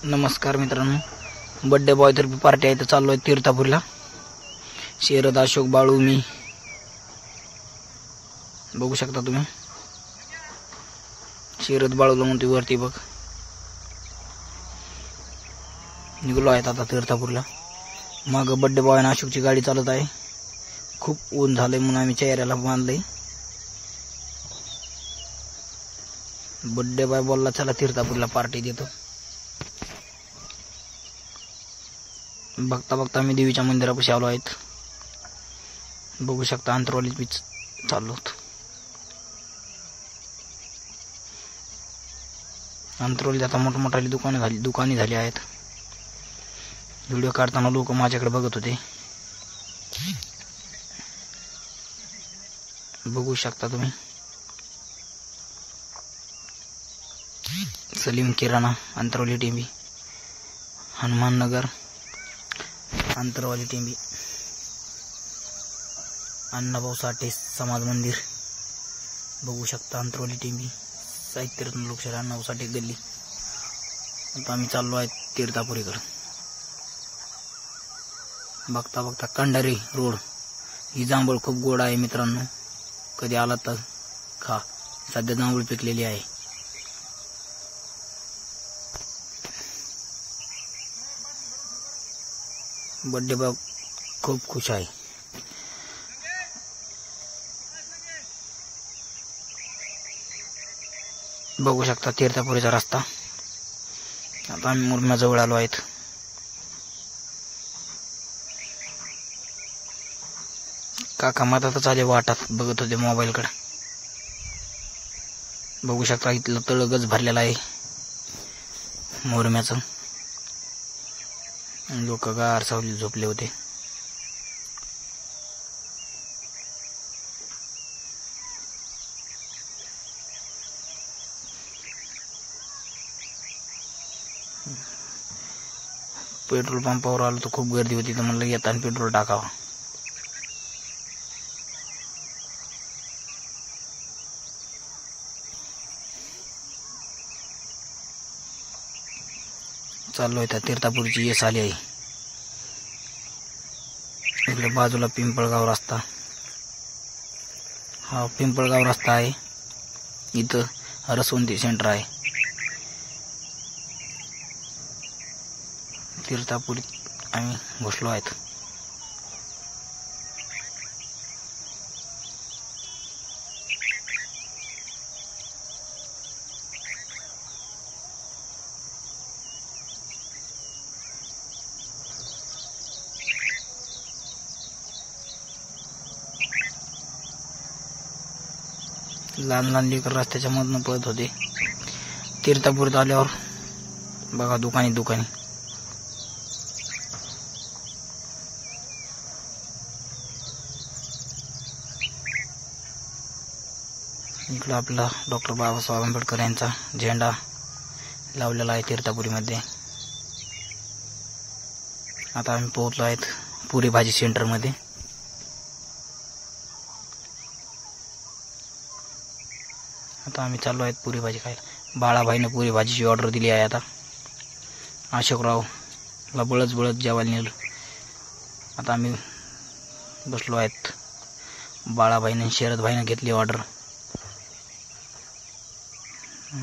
नमस्कार मित्रांनो, birthday boy तर्फे पार्टी आहे तर चाललोय तीर्थापुरीला. शरद, अशोक, बाळू, मी बघू शकता तुम्ही. शरद बाळूला म्हणते वरती बघ. निघलो आहेत आता तीर्थापुरीला. मग बर्थडे बॉय आणि अशोकची गाडी चालत आहे. खूप ऊन झालंय म्हणून आम्ही चेहऱ्याला बांधलंय. बर्थडे बॉय बोलला चला तीर्थापुरीला पार्टी देतो. बघता बघता आम्ही देवीच्या मंदिरापाशी आलो आहेत. बघू शकता अंतरवाली बीच चाललो. अंतरवालीत आता मोठमोठाली दुकाने झाली आहेत. व्हिडिओ काढताना लोक माझ्याकडे बघत होते. बघू शकता तुम्ही. सलीम किराणा, अंतरवाली टेंबी, हनुमान नगर, अंतरवाली टेंबी, अण्णाभाऊ साठे समाज मंदिर. बघू शकता अंतरवाली टेंबी, साहित्य रत्न लोकशाही अण्णाभाऊ साठे गल्ली. आता आम्ही चाललो आहे तीर्थापुरीकडे. बघता बघता कंडारी रोड. ही जांभूळ खूप गोड आहे मित्रांनो, कधी आला तर खा. सध्या जांभूळ पिकलेली आहे. बर्थडे बॉय खूप खुश आहे. बघू शकता तीर्थापुरीचा रस्ता. आता आम्ही मुरम्याजवळ आलो आहेत. काका मधातच आले वाटात बघत होते मोबाईलकडे. बघू शकता इथलं तळगच भरलेलं आहे मुरम्याचं. लोक गार सावलीत झोपले होते. पेट्रोल पंपावर आलो तर खूप गर्दी होती, तर म्हणलं येताना पेट्रोल टाकावं. चाललोय त्या तीर्थापुरीची येस आली आहे. इकडे बाजूला पिंपळगाव रस्ता. हा पिंपळगाव रस्ता आहे. इथं रसवंती सेंटर आहे. तीर्थापुरीत आम्ही बसलो आहेत. लहान लहान लेकर रस्त्याच्या मधनं पळत होते. तीर्थापुरीत आल्यावर बघा दुकानी. इकडं आपला डॉक्टर बाबासाहेब आंबेडकर यांचा झेंडा लावलेला आहे तीर्थापुरीमध्ये. आता आम्ही पोहोचलो आहेत पुरी भाजी सेंटरमध्ये. आता आम्ही चाललो आहेत पुरी भाजी खायला. बाळाभाईने पुरी भाजीची ऑर्डर दिली आहे. आता अशोकरावला बळच जेवायला नेलं. आता आम्ही बसलो आहेत. बाळाभाईने शरद भाईने घेतली ऑर्डर.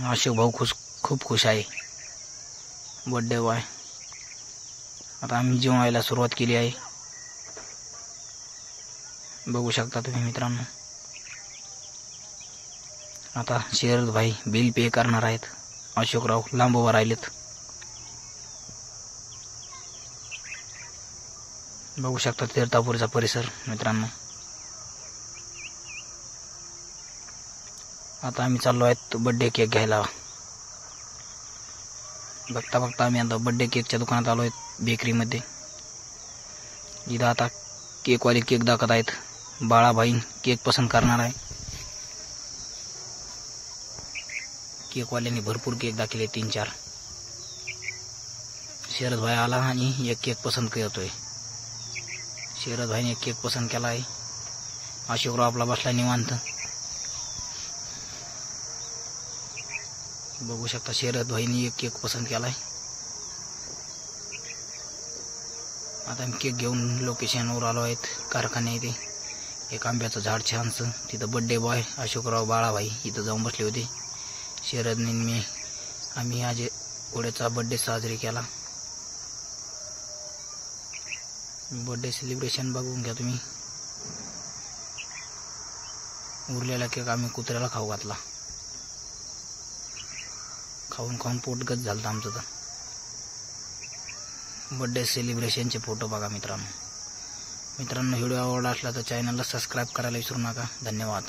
अशोक भाऊ खूप खुश आहे. Birthday boy. आता आम्ही जेवायला सुरुवात केली आहे. बघू शकता तुम्ही मित्रांनो. आता शरद भाई बिल पे करणार आहेत. अशोकराव लांब उभा राहिलेत. बघू शकता तीर्थापुरीचा परिसर मित्रांनो. आता आम्ही चाललो आहेत बर्थडे केक घ्यायला. बघता बघता आम्ही आता बर्थडे केकच्या दुकानात आलो आहेत बेकरीमध्ये. इथं आता केकवाले केक दाखवत आहेत. बाळाभाई केक पसंत करणार आहे. केकवाल्यांनी भरपूर केक दाखवले, 3-4. शरद भाई आला आणि एक केक पसंत करतोय. शरद भाईने एक केक पसंत केला आहे. अशोकराव आपला बसला निवांत. बघू शकता शरद भाईनी एक केक पसंत केलाय. आता आम्ही केक घेऊन लोकेशनवर आलो आहेत. कारखाने इथे एक आंब्याचं झाड छानसं, तिथं बड्डे बॉय अशोकराव बाळाभाई इथं जाऊन बसले होते. शरदने मी आम्ही आज घोड्याचा बड्डे साजरी केला. बर्थडे सेलिब्रेशन बघून घ्या तुम्ही. उरलेला केक आम्ही कुत्र्याला खाऊ घातला. खाऊन खाऊन पोटगत झालं आमचं. तर बर्थडे सेलिब्रेशनचे फोटो बघा मित्रांनो. व्हिडिओ आवडला असला तर चॅनलला सबस्क्राईब करायला विसरू नका. धन्यवाद.